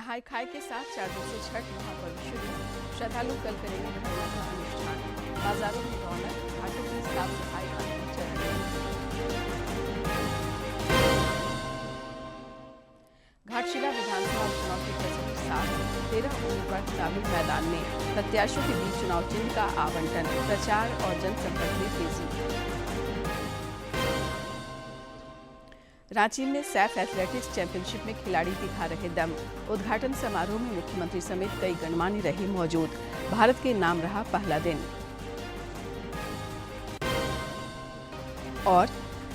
नहाय खाए के साथ 4 दिवसीय छठ महापर्व शुरू। श्रद्धालु कल करेंगे घरना का अनुष्ठान। बाजारों में रौनक, घाटों की साफ सफाई अंतिम चरण में। घाटशिला विधानसभा चुनाव के प्रचार साथ 13 उम्मीदवार चुनावी मैदान में। प्रत्याशियों के बीच चुनाव चिन्ह का आवंटन, प्रचार और जनसंपर्क में तेजी। रांची में सैफ एथलेटिक्स चैंपियनशिप में खिलाड़ी दिखा रहे दम। उद्घाटन समारोह में मुख्यमंत्री समेत कई गणमान्य रहे मौजूद। भारत के नाम रहा पहला दिन। और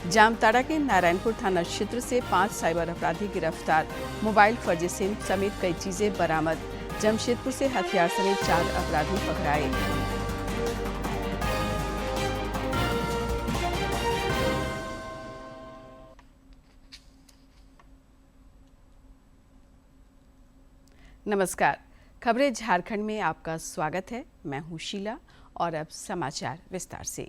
जामताड़ा के नारायणपुर थाना क्षेत्र से 5 साइबर अपराधी गिरफ्तार। मोबाइल, फर्जी सिम समेत कई चीजें बरामद। जमशेदपुर से हथियार समेत 4 अपराधी पकड़ाए। नमस्कार, खबरें झारखंड में आपका स्वागत है। मैं हूं शीला और अब समाचार विस्तार से।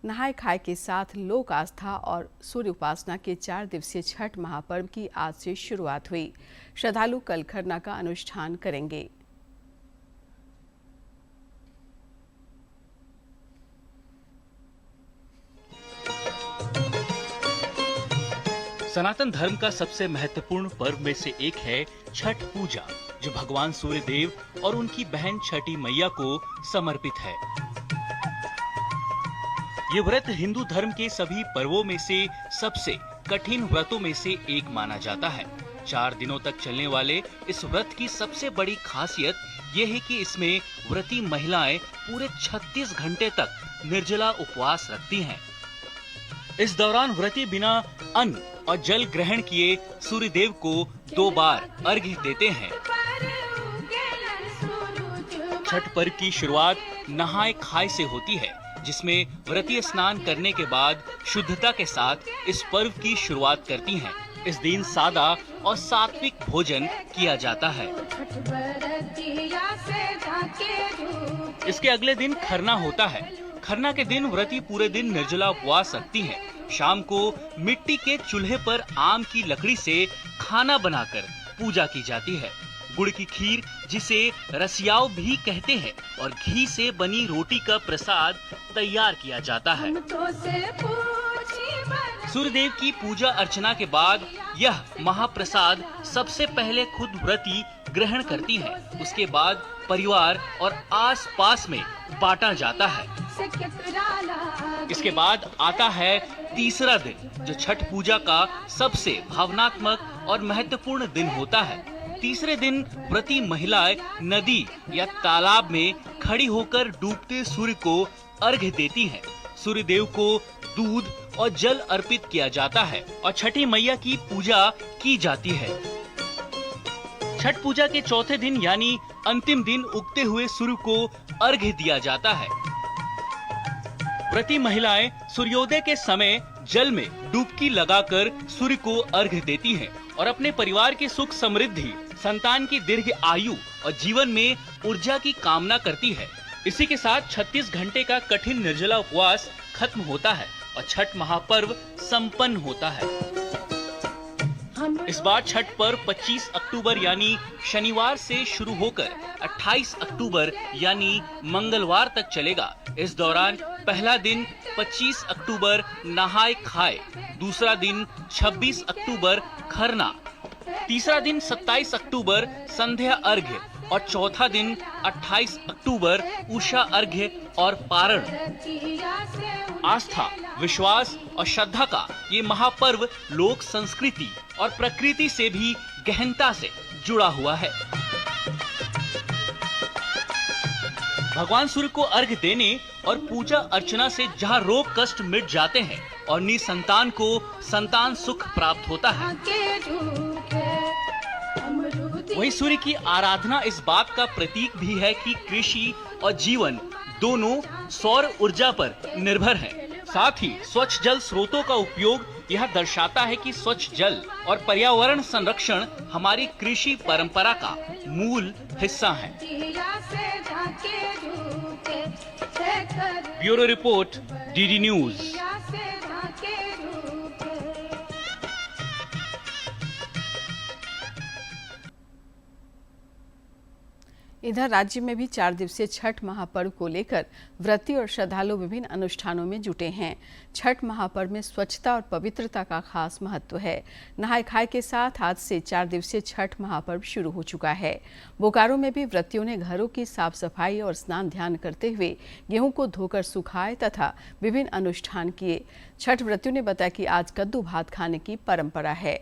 नहाय खाए के साथ लोक आस्था और सूर्य उपासना के 4 दिवसीय छठ महापर्व की आज से शुरुआत हुई। श्रद्धालु कल खरना का अनुष्ठान करेंगे। सनातन धर्म का सबसे महत्वपूर्ण पर्व में से एक है छठ पूजा, जो भगवान सूर्य देव और उनकी बहन छठी मैया को समर्पित है। ये व्रत हिंदू धर्म के सभी पर्वों में से सबसे कठिन व्रतों में से एक माना जाता है। 4 दिनों तक चलने वाले इस व्रत की सबसे बड़ी खासियत ये है कि इसमें व्रती महिलाएं पूरे 36 घंटे तक निर्जला उपवास रखती हैं। इस दौरान व्रती बिना अन्न और जल ग्रहण किए सूर्य देव को 2 बार अर्घ्य देते हैं। छठ पर्व की शुरुआत नहाय खाए से होती है, जिसमें व्रती स्नान करने के बाद शुद्धता के साथ इस पर्व की शुरुआत करती हैं। इस दिन सादा और सात्विक भोजन किया जाता है। इसके अगले दिन खरना होता है। खरना के दिन व्रती पूरे दिन निर्जला उपवास रखती हैं। शाम को मिट्टी के चूल्हे पर आम की लकड़ी से खाना बनाकर पूजा की जाती है। गुड़ की खीर, जिसे रसियाव भी कहते हैं, और घी से बनी रोटी का प्रसाद तैयार किया जाता है। सूर्यदेव की पूजा अर्चना के बाद यह महाप्रसाद सबसे पहले खुद व्रती ग्रहण करती है। उसके बाद परिवार और आस-पास में बांटा जाता है। इसके बाद आता है तीसरा दिन, जो छठ पूजा का सबसे भावनात्मक और महत्वपूर्ण दिन होता है। तीसरे दिन व्रती महिलाएं नदी या तालाब में खड़ी होकर डूबते सूर्य को अर्घ्य देती हैं। सूर्य देव को दूध और जल अर्पित किया जाता है और छठी मैया की पूजा की जाती है। छठ पूजा के चौथे दिन यानी अंतिम दिन उगते हुए सूर्य को अर्घ्य दिया जाता है। व्रती महिलाएं सूर्योदय के समय जल में डुबकी लगाकर सूर्य को अर्घ्य देती हैं और अपने परिवार की सुख समृद्धि, संतान की दीर्घ आयु और जीवन में ऊर्जा की कामना करती है। इसी के साथ 36 घंटे का कठिन निर्जला उपवास खत्म होता है और छठ महापर्व संपन्न होता है। इस बार छठ पर्व 25 अक्टूबर यानी शनिवार से शुरू होकर 28 अक्टूबर यानी मंगलवार तक चलेगा। इस दौरान पहला दिन 25 अक्टूबर नहाय खाए, दूसरा दिन 26 अक्टूबर खरना, तीसरा दिन 27 अक्टूबर संध्या अर्घ्य और चौथा दिन 28 अक्टूबर उषा अर्घ्य और पारण। आस्था, विश्वास और श्रद्धा का ये महापर्व लोक संस्कृति और प्रकृति से भी गहनता से जुड़ा हुआ है। भगवान सूर्य को अर्घ्य देने और पूजा अर्चना से जहाँ रोग कष्ट मिट जाते हैं और निसंतान को संतान सुख प्राप्त होता है, वहीं सूर्य की आराधना इस बात का प्रतीक भी है कि कृषि और जीवन दोनों सौर ऊर्जा पर निर्भर हैं। साथ ही स्वच्छ जल स्रोतों का उपयोग यह दर्शाता है कि स्वच्छ जल और पर्यावरण संरक्षण हमारी कृषि परंपरा का मूल हिस्सा है। Bureau report, DD news. इधर राज्य में भी 4 दिवसीय छठ महापर्व को लेकर व्रती और श्रद्धालु विभिन्न अनुष्ठानों में जुटे हैं। छठ महापर्व में स्वच्छता और पवित्रता का खास महत्व है। नहाय खाए के साथ आज से 4 दिवसीय छठ महापर्व शुरू हो चुका है। बोकारो में भी व्रतियों ने घरों की साफ सफाई और स्नान ध्यान करते हुए गेहूं को धोकर सुखाए तथा विभिन्न अनुष्ठान किए। छठ व्रतियों ने बताया कि आज कद्दू भात खाने की परंपरा है।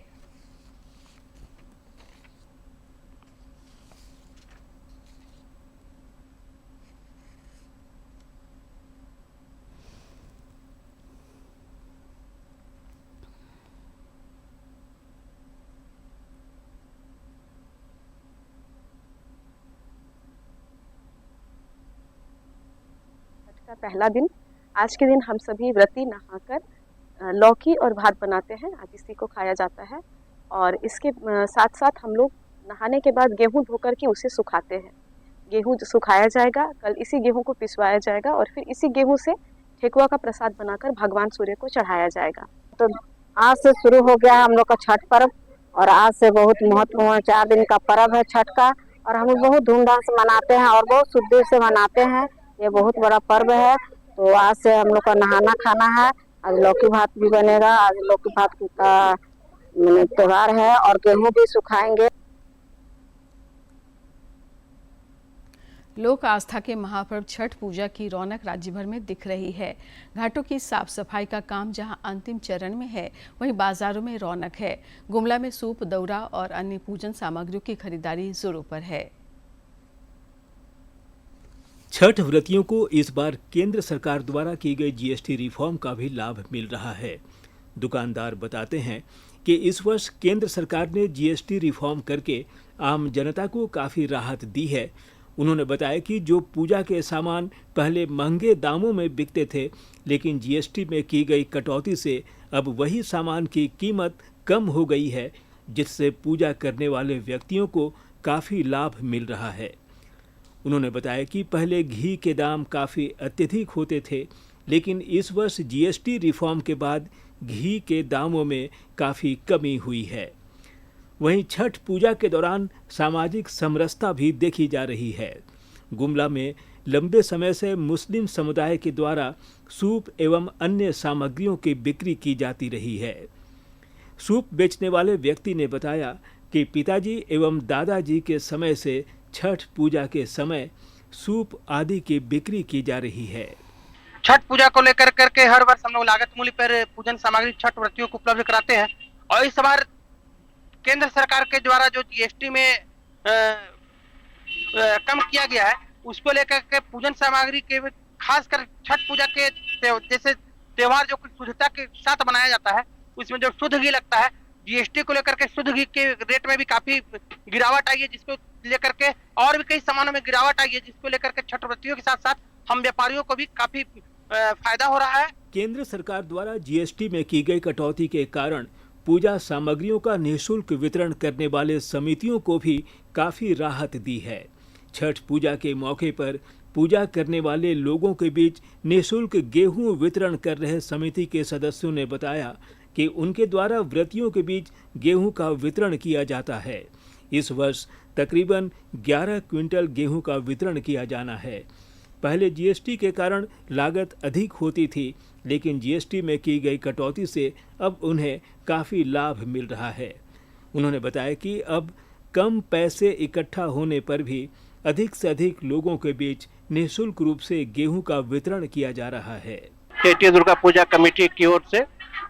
का पहला दिन आज के दिन हम सभी व्रती नहाकर लौकी और भात बनाते हैं। आज इसी को खाया जाता है और इसके साथ साथ हम लोग नहाने के बाद गेहूं धोकर के उसे सुखाते हैं। गेहूं सुखाया जाएगा, कल इसी गेहूं को पिसवाया जाएगा और फिर इसी गेहूं से ठेकुआ का प्रसाद बनाकर भगवान सूर्य को चढ़ाया जाएगा। तो आज से शुरू हो गया हम लोग का छठ पर्व और आज से बहुत महत्वपूर्ण 4 दिन का पर्व है छठ का और हम लोग बहुत धूमधाम से मनाते हैं और बहुत शुद्धि से मनाते हैं। ये बहुत बड़ा पर्व है। तो आज से हम लोग का नहाना खाना है। आज लौकी भात भी बनेगा। आज लौकी भात का त्योहार है और गेहूं भी सुखाएंगे। लोक आस्था के महापर्व छठ पूजा की रौनक राज्य भर में दिख रही है। घाटों की साफ सफाई का काम जहां अंतिम चरण में है, वहीं बाजारों में रौनक है। गुमला में सूप, दौरा और अन्य पूजन सामग्रियों की खरीदारी जोरों पर है। छठ व्रतियों को इस बार केंद्र सरकार द्वारा की गई जीएसटी रिफॉर्म का भी लाभ मिल रहा है। दुकानदार बताते हैं कि इस वर्ष केंद्र सरकार ने जीएसटी रिफॉर्म करके आम जनता को काफी राहत दी है। उन्होंने बताया कि जो पूजा के सामान पहले महंगे दामों में बिकते थे, लेकिन जीएसटी में की गई कटौती से अब वही सामान की कीमत कम हो गई है, जिससे पूजा करने वाले व्यक्तियों को काफी लाभ मिल रहा है। उन्होंने बताया कि पहले घी के दाम काफ़ी अत्यधिक होते थे, लेकिन इस वर्ष जीएसटी रिफॉर्म के बाद घी के दामों में काफ़ी कमी हुई है। वहीं छठ पूजा के दौरान सामाजिक समरसता भी देखी जा रही है। गुमला में लंबे समय से मुस्लिम समुदाय के द्वारा सूप एवं अन्य सामग्रियों की बिक्री की जाती रही है। सूप बेचने वाले व्यक्ति ने बताया कि पिताजी एवं दादाजी के समय से छठ पूजा के समय सूप आदि की बिक्री की जा रही है। छठ पूजा को लेकर करके हर वर्ष हम लोग लागत मूल्य पर पूजन सामग्री छठ व्रतियों को उपलब्ध कराते हैं और इस बार केंद्र सरकार के द्वारा जो जीएसटी में कम किया गया है, उसको लेकर के पूजन सामग्री के खासकर छठ पूजा के जैसे त्योहार जो शुद्धता के साथ मनाया जाता है, उसमें जो शुद्ध घी लगता है, जीएसटी को लेकर के शुद्ध घी के रेट में भी काफी गिरावट आई है, जिसको लेकर के और भी कई सामानों में गिरावट आई है, जिसको लेकर के छठ व्रतियों के साथ साथ हम व्यापारियों को भी काफी फायदा हो रहा है। केंद्र सरकार द्वारा जीएसटी में की गई कटौती के कारण पूजा सामग्रियों का निःशुल्क वितरण करने वाले समितियों को भी काफी राहत दी है। छठ पूजा के मौके पर पूजा करने वाले लोगों के बीच निःशुल्क गेहूं वितरण कर रहे समिति के सदस्यों ने बताया कि उनके द्वारा व्रतियों के बीच गेहूं का वितरण किया जाता है। इस वर्ष तकरीबन 11 क्विंटल गेहूं का वितरण किया जाना है। पहले जीएसटी के कारण लागत अधिक होती थी, लेकिन जीएसटी में की गई कटौती से अब उन्हें काफ़ी लाभ मिल रहा है। उन्होंने बताया कि अब कम पैसे इकट्ठा होने पर भी अधिक से अधिक लोगों के बीच निःशुल्क रूप से गेहूं का वितरण किया जा रहा है। चैती दुर्गा पूजा कमेटी की ओर से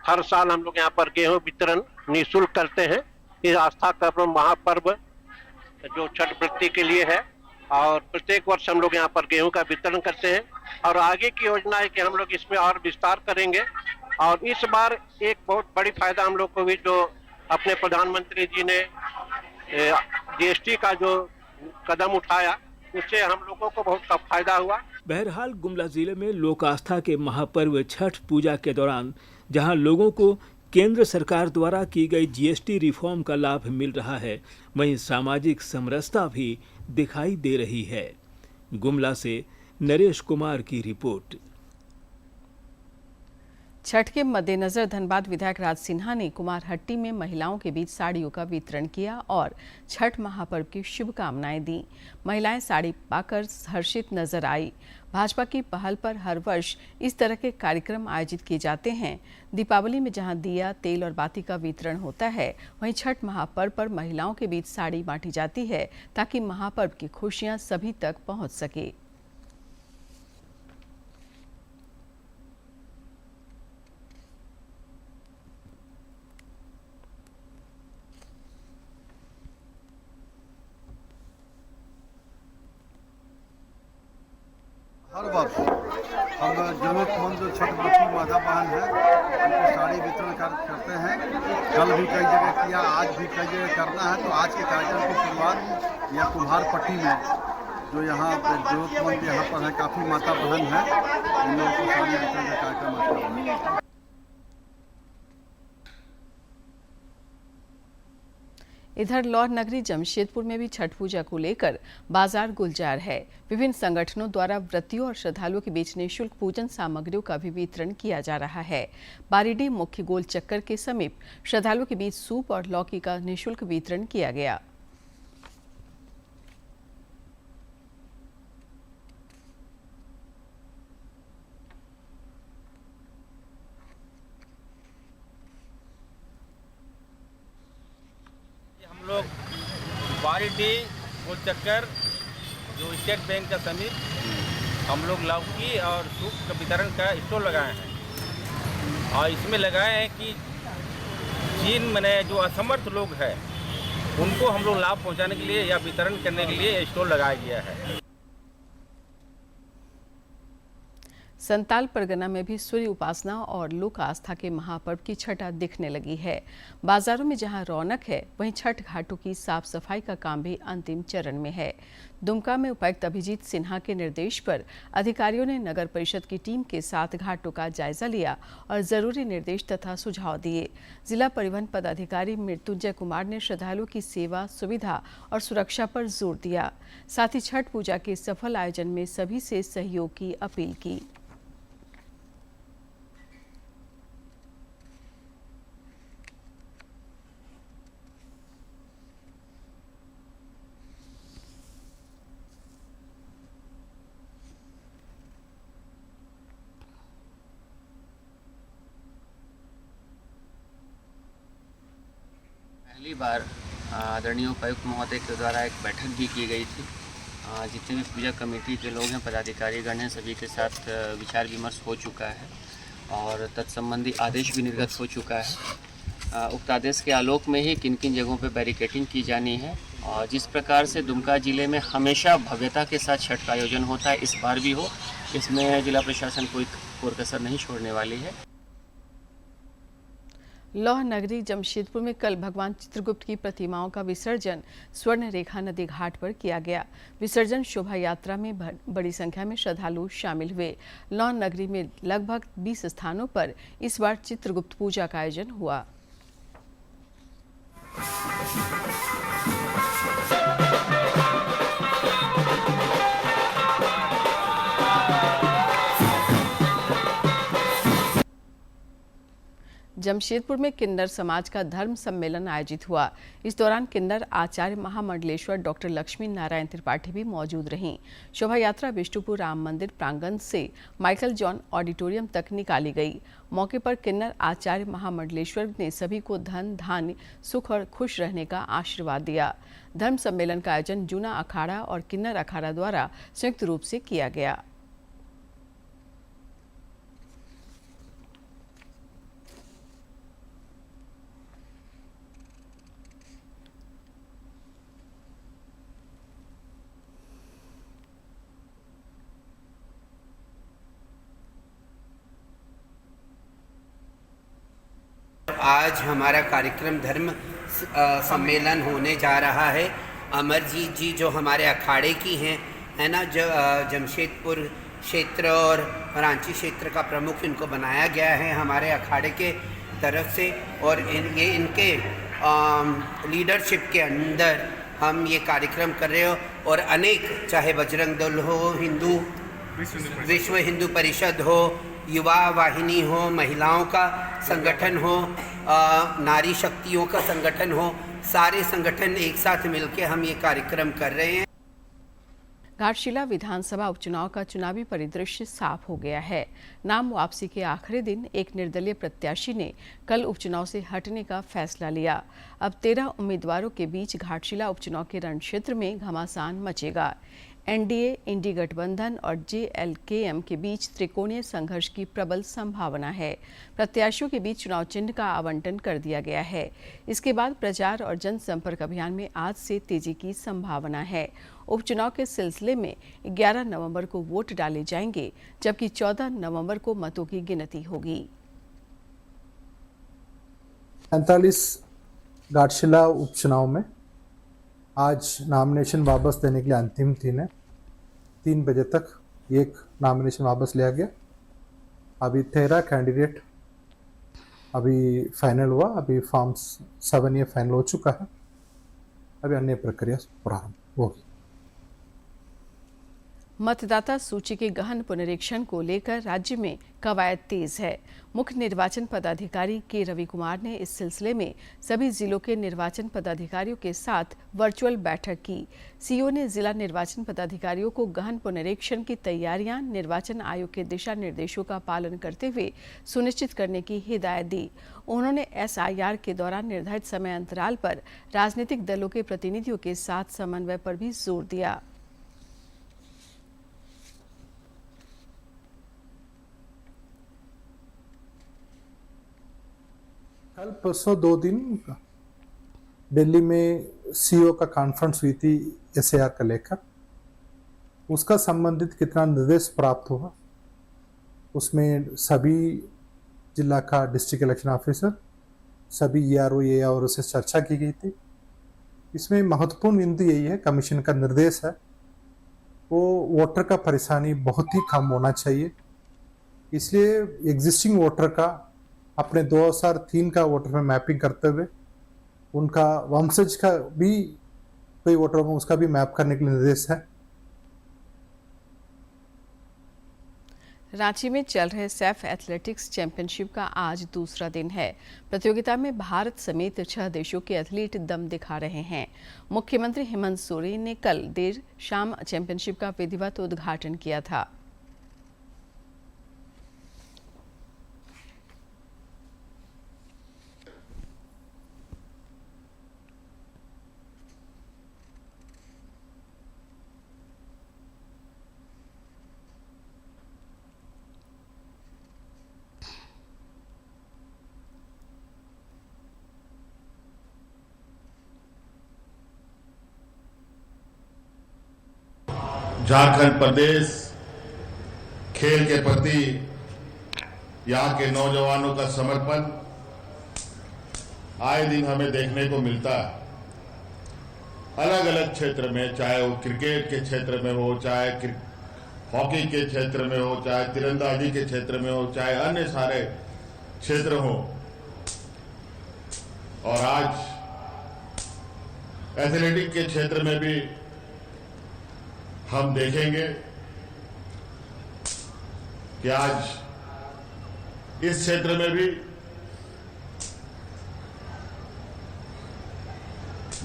हर साल हम लोग यहाँ पर गेहूं वितरण निःशुल्क करते हैं। इस आस्था का महापर्व जो छठ व्रती के लिए है और प्रत्येक वर्ष हम लोग यहाँ पर गेहूं का वितरण करते हैं और आगे की योजना है कि हम लोग इसमें और विस्तार करेंगे। और इस बार एक बहुत बड़ी फायदा हम लोग को भी जो अपने प्रधानमंत्री जी ने जीएसटी का जो कदम उठाया, उससे हम लोगों को बहुत फायदा हुआ। बहरहाल गुमला जिले में लोक आस्था के महापर्व छठ पूजा के दौरान जहां लोगों को केंद्र सरकार द्वारा की गई जीएसटी रिफॉर्म का लाभ मिल रहा है, वहीं सामाजिक समरसता भी दिखाई दे रही है। गुमला से नरेश कुमार की रिपोर्ट। छठ के मद्देनजर धनबाद विधायक राज सिन्हा ने कुमारहट्टी में महिलाओं के बीच साड़ियों का वितरण किया और छठ महापर्व की शुभकामनाएं दी। महिलाएं साड़ी पाकर हर्षित नजर आई। भाजपा की पहल पर हर वर्ष इस तरह के कार्यक्रम आयोजित किए जाते हैं। दीपावली में जहां दिया, तेल और बाती का वितरण होता है, वहीं छठ महापर्व पर महिलाओं के बीच साड़ी बांटी जाती है ताकि महापर्व की खुशियां सभी तक पहुंच सके। हर वर्ष हम जरूरतमंद छठ व्रती माता बहन है उनको साड़ी वितरण करते हैं। कल भी कई जगह किया, आज भी कई जगह करना है। तो आज के कार्यक्रम की शुरुआत या कुम्हारपट्टी में जो यहाँ जरूरतमंद यहाँ पर है काफ़ी माता बहन है, इन लोगों को साड़ी वितरण का कार्यक्रम आज करना है। इधर लौह नगरी जमशेदपुर में भी छठ पूजा को लेकर बाजार गुलजार है। विभिन्न संगठनों द्वारा व्रतियों और श्रद्धालुओं के बीच निःशुल्क पूजन सामग्रियों का भी वितरण किया जा रहा है। बारीडीह मुख्य गोल चक्कर के समीप श्रद्धालुओं के बीच सूप और लौकी का निःशुल्क वितरण किया गया। लोग बारीडीह गोल चक्कर जो स्टेट बैंक का समीप हम लोग लौकी और सूप का वितरण का स्टॉल लगाए हैं और इसमें लगाए हैं कि जिन मैंने जो असमर्थ लोग हैं उनको हम लोग लाभ पहुंचाने के लिए या वितरण करने के लिए स्टॉल लगाया गया है। संताल परगना में भी सूर्य उपासना और लोक आस्था के महापर्व की छटा दिखने लगी है। बाजारों में जहां रौनक है, वहीं छठ घाटों की साफ सफाई का काम भी अंतिम चरण में है। दुमका में उपायुक्त अभिजीत सिन्हा के निर्देश पर अधिकारियों ने नगर परिषद की टीम के साथ घाटों का जायजा लिया और जरूरी निर्देश तथा सुझाव दिए। जिला परिवहन पदाधिकारी मृत्युंजय कुमार ने श्रद्धालुओं की सेवा, सुविधा और सुरक्षा पर जोर दिया। साथ ही छठ पूजा के सफल आयोजन में सभी से सहयोग की अपील की। पहली बार आदरणीय उपायुक्त महोदय के द्वारा एक बैठक भी की गई थी। जितने भी पूजा कमेटी के लोग हैं, पदाधिकारीगण हैं, सभी के साथ विचार विमर्श हो चुका है और तत्संबंधी आदेश भी निर्गत हो चुका है। उक्त आदेश के आलोक में ही किन किन जगहों पर बैरिकेडिंग की जानी है और जिस प्रकार से दुमका जिले में हमेशा भव्यता के साथ छठ का आयोजन होता है, इस बार भी हो, इसमें जिला प्रशासन कोई कोर-कसर नहीं छोड़ने वाली है। लौह नगरी जमशेदपुर में कल भगवान चित्रगुप्त की प्रतिमाओं का विसर्जन स्वर्ण रेखा नदी घाट पर किया गया। विसर्जन शोभा यात्रा में बड़ी संख्या में श्रद्धालु शामिल हुए। लौह नगरी में लगभग 20 स्थानों पर इस बार चित्रगुप्त पूजा का आयोजन हुआ। जमशेदपुर में किन्नर समाज का धर्म सम्मेलन आयोजित हुआ। इस दौरान किन्नर आचार्य महामंडलेश्वर डॉक्टर लक्ष्मी नारायण त्रिपाठी भी मौजूद रहीं। शोभा यात्रा विष्णुपुर राम मंदिर प्रांगण से माइकल जॉन ऑडिटोरियम तक निकाली गई। मौके पर किन्नर आचार्य महामंडलेश्वर ने सभी को धन, धान्य, सुख और खुश रहने का आशीर्वाद दिया। धर्म सम्मेलन का आयोजन जूना अखाड़ा और किन्नर अखाड़ा द्वारा संयुक्त रूप से किया गया। आज हमारा कार्यक्रम धर्म सम्मेलन होने जा रहा है। अमरजीत जी जो हमारे अखाड़े की हैं, है ना, जमशेदपुर क्षेत्र और रांची क्षेत्र का प्रमुख इनको बनाया गया है हमारे अखाड़े के तरफ से और ये इनके लीडरशिप के अंदर हम ये कार्यक्रम कर रहे हो और अनेक, चाहे बजरंग दल हो, हिंदू विश्व हिंदू परिषद हो, युवा वाहिनी हो, महिलाओं का संगठन हो, नारी शक्तियों का संगठन हो, सारे संगठन एक साथ मिलकर हम ये कार्यक्रम कर रहे हैं। घाटशिला विधानसभा उपचुनाव का चुनावी परिदृश्य साफ हो गया है। नाम वापसी के आखिरी दिन एक निर्दलीय प्रत्याशी ने कल उपचुनाव से हटने का फैसला लिया। अब 13 उम्मीदवारों के बीच घाटशिला उपचुनाव के रण क्षेत्र में घमासान मचेगा। एनडीए, इंडी गठबंधन और जेएलकेएम के बीच त्रिकोणीय संघर्ष की प्रबल संभावना है। प्रत्याशियों के बीच चुनाव चिन्ह का आवंटन कर दिया गया है। इसके बाद प्रचार और जनसंपर्क अभियान में आज से तेजी की संभावना है। उपचुनाव के सिलसिले में 11 नवंबर को वोट डाले जाएंगे, जबकि 14 नवंबर को मतों की गिनती होगी। 45 घाटशिला उपचुनाव में आज नामिनेशन वापस देने के लिए अंतिम दिन है। 3 बजे तक एक नामिनेशन वापस लिया गया। अभी 13 कैंडिडेट अभी फाइनल हुआ। अभी फॉर्म्स 7 ये फाइनल हो चुका है। अभी अन्य प्रक्रिया प्रारंभ होगी। मतदाता सूची के गहन पुनरीक्षण को लेकर राज्य में कवायद तेज है। मुख्य निर्वाचन पदाधिकारी के रवि कुमार ने इस सिलसिले में सभी जिलों के निर्वाचन पदाधिकारियों के साथ वर्चुअल बैठक की। सीईओ ने जिला निर्वाचन पदाधिकारियों को गहन पुनरीक्षण की तैयारियां निर्वाचन आयोग के दिशा निर्देशों का पालन करते हुए सुनिश्चित करने की हिदायत दी। उन्होंने एसआईआर के दौरान निर्धारित समय अंतराल पर राजनीतिक दलों के प्रतिनिधियों के साथ समन्वय पर भी जोर दिया। कल परसों 2 दिन दिल्ली में सीईओ का कॉन्फ्रेंस हुई थी एसआईआर का लेकर। उसका संबंधित कितना निर्देश प्राप्त हुआ, उसमें सभी जिला का डिस्ट्रिक्ट इलेक्शन ऑफिसर, सभी ईआरओ एआरओ से चर्चा की गई थी। इसमें महत्वपूर्ण बिंदु यही है, कमीशन का निर्देश है वो वोटर का परेशानी बहुत ही कम होना चाहिए। इसलिए एग्जिस्टिंग वोटर का अपने 2003 का वोटर में मैपिंग करते हुए उनका वंशज का भी कोई वोटर में उसका भी मैप करने के लिए निर्देश है। रांची में चल रहे सैफ एथलेटिक्स चैंपियनशिप का आज दूसरा दिन है। प्रतियोगिता में भारत समेत 6 देशों के एथलीट दम दिखा रहे हैं। मुख्यमंत्री हेमंत सोरेन ने कल देर शाम चैंपियनशिप का विधिवत उद्घाटन किया था। झारखंड प्रदेश खेल के प्रति यहाँ के नौजवानों का समर्पण आए दिन हमें देखने को मिलता है। अलग अलग क्षेत्र में, चाहे वो क्रिकेट के क्षेत्र में हो, चाहे हॉकी के क्षेत्र में हो, चाहे तीरंदाजी के क्षेत्र में हो, चाहे अन्य सारे क्षेत्र हो। और आज एथलेटिक के क्षेत्र में भी हम देखेंगे कि आज इस क्षेत्र में भी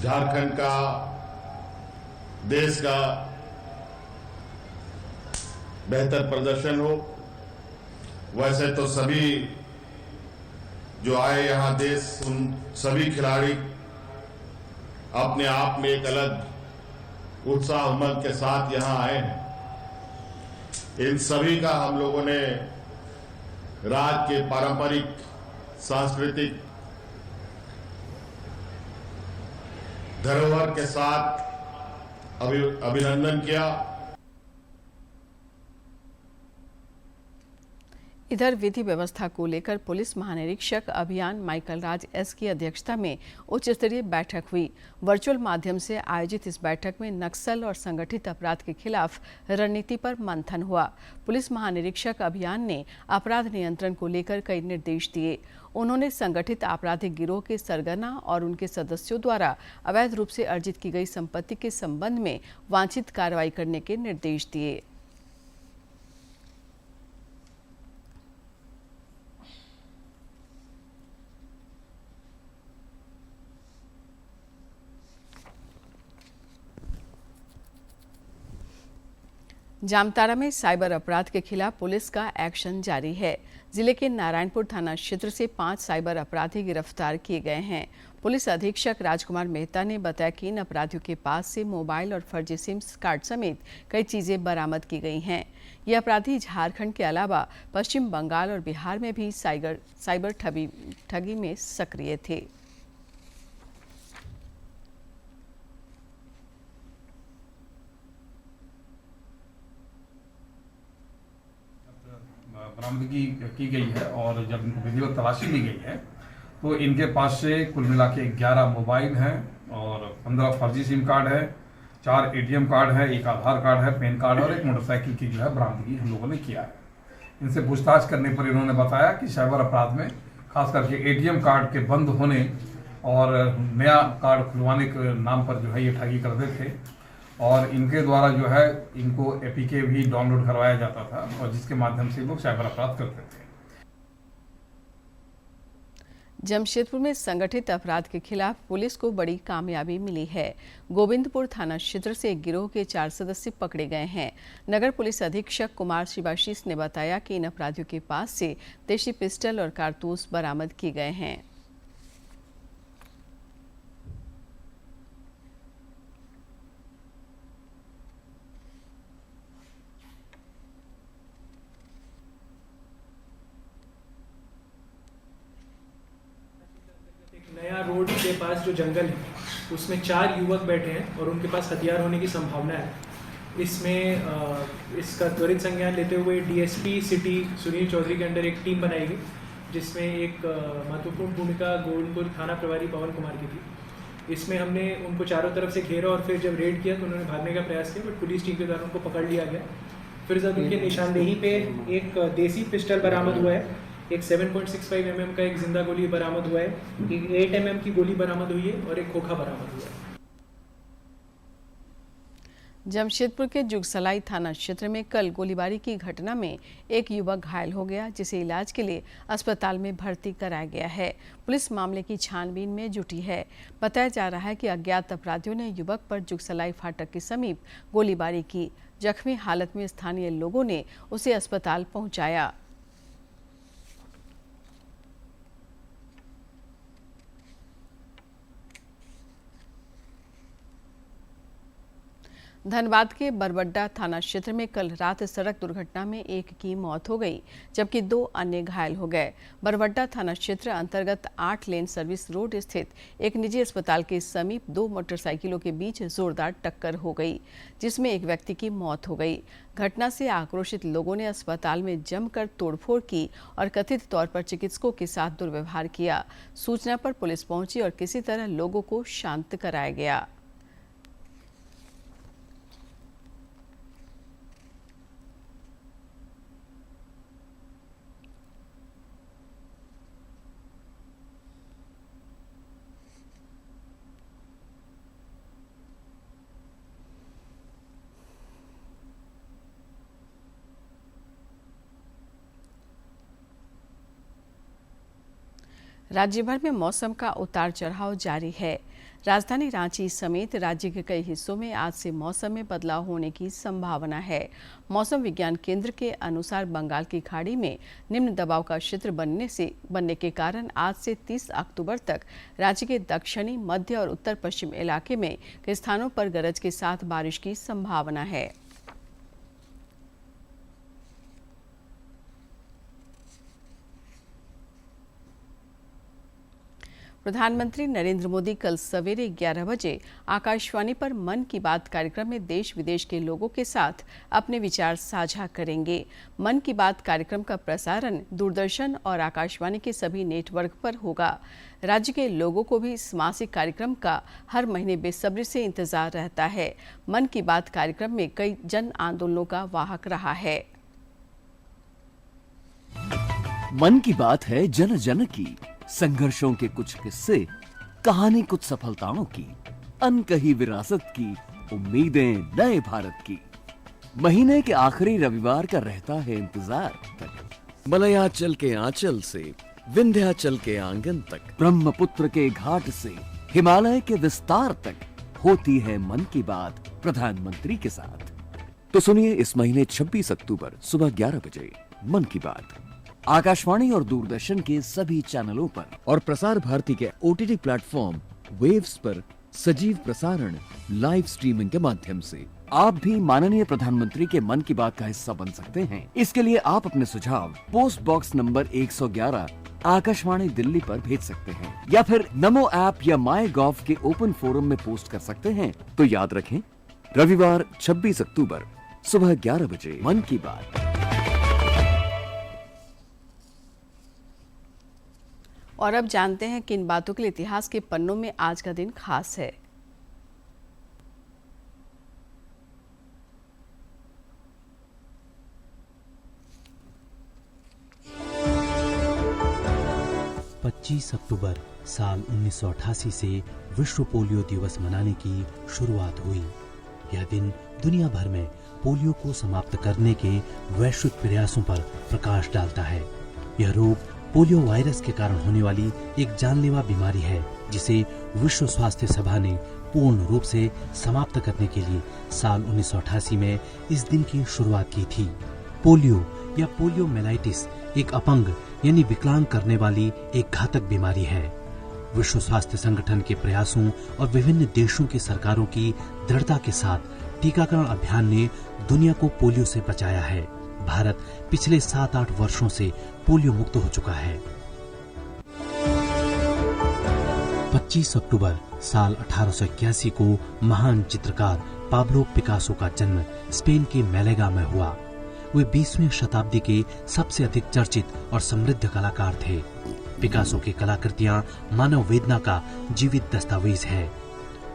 झारखंड का, देश का बेहतर प्रदर्शन हो। वैसे तो सभी जो आए यहाँ देश, उन सभी खिलाड़ी अपने आप में एक अलग उत्साह उमंग के साथ यहाँ आए हैं। इन सभी का हम लोगों ने राज्य के पारंपरिक सांस्कृतिक धरोहर के साथ अभिनंदन किया। इधर विधि व्यवस्था को लेकर पुलिस महानिरीक्षक अभियान माइकल राज एस की अध्यक्षता में उच्च स्तरीय बैठक हुई। वर्चुअल माध्यम से आयोजित इस बैठक में नक्सल और संगठित अपराध के खिलाफ रणनीति पर मंथन हुआ। पुलिस महानिरीक्षक अभियान ने अपराध नियंत्रण को लेकर कई निर्देश दिए। उन्होंने संगठित आपराधिक गिरोह के सरगना और उनके सदस्यों द्वारा अवैध रूप से अर्जित की गई संपत्ति के संबंध में वांछित कार्रवाई करने के निर्देश दिए। जामताड़ा में साइबर अपराध के खिलाफ पुलिस का एक्शन जारी है। जिले के नारायणपुर थाना क्षेत्र से 5 साइबर अपराधी गिरफ्तार किए गए हैं। पुलिस अधीक्षक राजकुमार मेहता ने बताया कि इन अपराधियों के पास से मोबाइल और फर्जी सिम कार्ड समेत कई चीजें बरामद की गई हैं। ये अपराधी झारखंड के अलावा पश्चिम बंगाल और बिहार में भी साइबर ठगी में सक्रिय थे। बरामदगी की गई है और जब इनको विधिवत तलाशी ली गई है तो इनके पास से कुल मिला के 11 मोबाइल हैं और 15 फर्जी सिम कार्ड है, 4 एटीएम कार्ड है, 1 आधार कार्ड है, पैन कार्ड और 1 मोटरसाइकिल की जो है बरामदगी हम लोगों ने किया है। इनसे पूछताछ करने पर इन्होंने बताया कि साइबर अपराध में खास करके एटीएम कार्ड के बंद होने और नया कार्ड खुलवाने के नाम पर जो है ये ठगी करते थे और इनके द्वारा जो है इनको एपीके भी डाउनलोड करवाया जाता था और जिसके माध्यम से लोग साइबर अपराध करते थे। जमशेदपुर में संगठित अपराध के खिलाफ पुलिस को बड़ी कामयाबी मिली है। गोविंदपुर थाना क्षेत्र से एक गिरोह के 4 सदस्य पकड़े गए हैं। नगर पुलिस अधीक्षक कुमार शिवाशीष ने बताया कि इन अपराधियों के पास से देशी पिस्टल और कारतूस बरामद किए गए हैं। नया रोड के पास जो जंगल है उसमें 4 युवक बैठे हैं और उनके पास हथियार होने की संभावना है। इसमें इसका त्वरित संज्ञान लेते हुए डीएसपी सिटी सुनील चौधरी के अंडर एक टीम बनाई गई जिसमें एक महत्वपूर्ण भूमिका गोविंदपुर थाना प्रभारी पवन कुमार की थी। इसमें हमने उनको चारों तरफ से घेरा और फिर जब रेड किया तो उन्होंने भागने का प्रयास किया बट पुलिस टीम के द्वारा उनको पकड़ लिया गया। फिर जब उनके निशानदेही पे एक देसी पिस्टल बरामद हुआ है, एक 7.65 mm का एक जिंदा गोली बरामद हुआ है, एक 8 mm की गोली बरामद हुई है और एक खोखा बरामद हुआ है। जमशेदपुर के जुगसलाई थाना क्षेत्र में कल गोलीबारी की घटना में एक युवक घायल हो गया जिसे इलाज के लिए अस्पताल में भर्ती कराया गया है। पुलिस मामले की छानबीन में जुटी है। बताया जा रहा है कि अज्ञात अपराधियों ने युवक पर जुगसलाई फाटक के समीप गोलीबारी की। जख्मी हालत में स्थानीय लोगों ने उसे अस्पताल पहुंचाया। धनबाद के बरबड्डा थाना क्षेत्र में कल रात सड़क दुर्घटना में एक की मौत हो गई जबकि 2 अन्य घायल हो गए। बरबड्डा थाना क्षेत्र अंतर्गत 8 लेन सर्विस रोड स्थित एक निजी अस्पताल के समीप 2 मोटरसाइकिलों के बीच जोरदार टक्कर हो गई जिसमें एक व्यक्ति की मौत हो गई। घटना से आक्रोशित लोगों ने अस्पताल में जमकर तोड़फोड़ की और कथित तौर पर चिकित्सकों के साथ दुर्व्यवहार किया। सूचना पर पुलिस पहुंची और किसी तरह लोगों को शांत कराया गया। राज्य भर में मौसम का उतार चढ़ाव जारी है। राजधानी रांची समेत राज्य के कई हिस्सों में आज से मौसम में बदलाव होने की संभावना है। मौसम विज्ञान केंद्र के अनुसार बंगाल की खाड़ी में निम्न दबाव का क्षेत्र बनने के कारण आज से 30 अक्टूबर तक राज्य के दक्षिणी, मध्य और उत्तर पश्चिम इलाके में कई स्थानों पर गरज के साथ बारिश की संभावना है। प्रधानमंत्री नरेंद्र मोदी कल सवेरे 11 बजे आकाशवाणी पर मन की बात कार्यक्रम में देश विदेश के लोगों के साथ अपने विचार साझा करेंगे। मन की बात कार्यक्रम का प्रसारण दूरदर्शन और आकाशवाणी के सभी नेटवर्क पर होगा। राज्य के लोगों को भी इस मासिक कार्यक्रम का हर महीने बेसब्री से इंतजार रहता है। मन की बात कार्यक्रम में कई जन आंदोलनों का वाहक रहा है। मन की बात है जन जन की, संघर्षों के कुछ किस्से, कहानी कुछ सफलताओं की, अनकही विरासत की, उम्मीदें नए भारत की। महीने के आखिरी रविवार का रहता है इंतजार तक। मलयाचल के आंचल से विंध्याचल के आंगन तक, ब्रह्मपुत्र के घाट से हिमालय के विस्तार तक होती है मन की बात प्रधानमंत्री के साथ। तो सुनिए इस महीने 26 अक्टूबर सुबह 11 बजे मन की बात आकाशवाणी और दूरदर्शन के सभी चैनलों पर और प्रसार भारती के OTT प्लेटफॉर्म वेव्स पर सजीव प्रसारण लाइव स्ट्रीमिंग के माध्यम से। आप भी माननीय प्रधानमंत्री के मन की बात का हिस्सा बन सकते हैं। इसके लिए आप अपने सुझाव post box number 111 Akashvani Delhi पर भेज सकते हैं या फिर नमो ऐप या माई गॉव के ओपन फोरम में पोस्ट कर सकते हैं। तो याद रखें, रविवार 26 अक्टूबर सुबह 11 बजे मन की बात। और अब जानते हैं किन बातों के लिए इतिहास के पन्नों में आज का दिन खास है। पच्चीस अक्टूबर साल 1988 से विश्व पोलियो दिवस मनाने की शुरुआत हुई। यह दिन दुनिया भर में पोलियो को समाप्त करने के वैश्विक प्रयासों पर प्रकाश डालता है। यह रोग पोलियो वायरस के कारण होने वाली एक जानलेवा बीमारी है, जिसे विश्व स्वास्थ्य सभा ने पूर्ण रूप से समाप्त करने के लिए साल 1988 में इस दिन की शुरुआत की थी। पोलियो या पोलियोमेलाइटिस एक अपंग यानी विकलांग करने वाली एक घातक बीमारी है। विश्व स्वास्थ्य संगठन के प्रयासों और विभिन्न देशों की सरकारों की दृढ़ता के साथ टीकाकरण अभियान ने दुनिया को पोलियो से बचाया है। भारत पिछले 7-8 वर्षों से पोलियो मुक्त हो चुका है। 25 अक्टूबर साल 1881 को महान चित्रकार पाब्लो पिकासो का जन्म स्पेन के मैलेगा में हुआ। वे 20वीं शताब्दी के सबसे अधिक चर्चित और समृद्ध कलाकार थे। पिकासो की कलाकृतियां मानव वेदना का जीवित दस्तावेज है।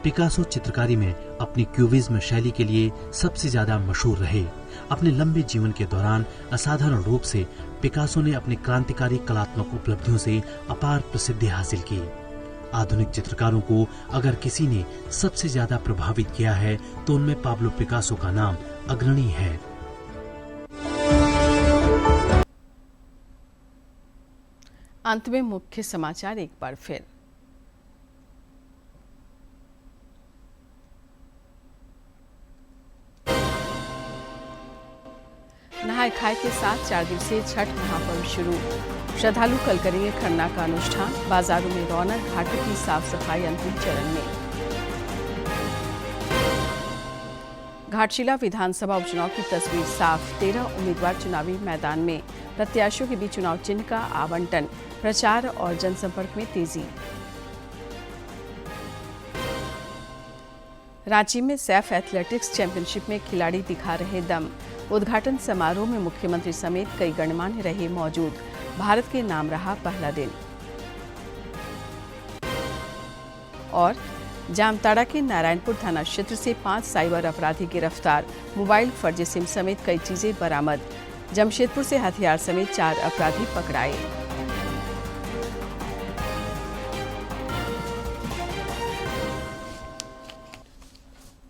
पिकासो चित्रकारी में अपनी क्यूबिज्म शैली के लिए सबसे ज्यादा मशहूर रहे। अपने लंबे जीवन के दौरान असाधारण रूप से पिकासो ने अपनी क्रांतिकारी कलात्मक उपलब्धियों से अपार प्रसिद्धि हासिल की। आधुनिक चित्रकारों को अगर किसी ने सबसे ज्यादा प्रभावित किया है तो उनमें पाब्लो पिकासो का नाम अग्रणी है। अंत में मुख्य समाचार एक बार फिर। नहाय खाए के साथ 4 दिवसीय छठ महापर्व शुरू। श्रद्धालु कल करेंगे खरना का अनुष्ठान। बाजारों में रौनक, घाटों की साफ सफाई अंतिम चरण में। घाटशिला विधानसभा उपचुनाव की तस्वीर साफ। 13 उम्मीदवार चुनावी मैदान में। प्रत्याशियों के बीच चुनाव चिन्ह का आवंटन। प्रचार और जनसंपर्क में तेजी। रांची में सैफ एथलेटिक्स चैंपियनशिप में खिलाड़ी दिखा रहे दम। उद्घाटन समारोह में मुख्यमंत्री समेत कई गणमान्य रहे मौजूद। भारत के नाम रहा पहला दिन। और जामताड़ा के नारायणपुर थाना क्षेत्र से 5 साइबर अपराधी गिरफ्तार। मोबाइल, फर्जी सिम समेत कई चीजें बरामद। जमशेदपुर से हथियार समेत 4 अपराधी पकड़ाए।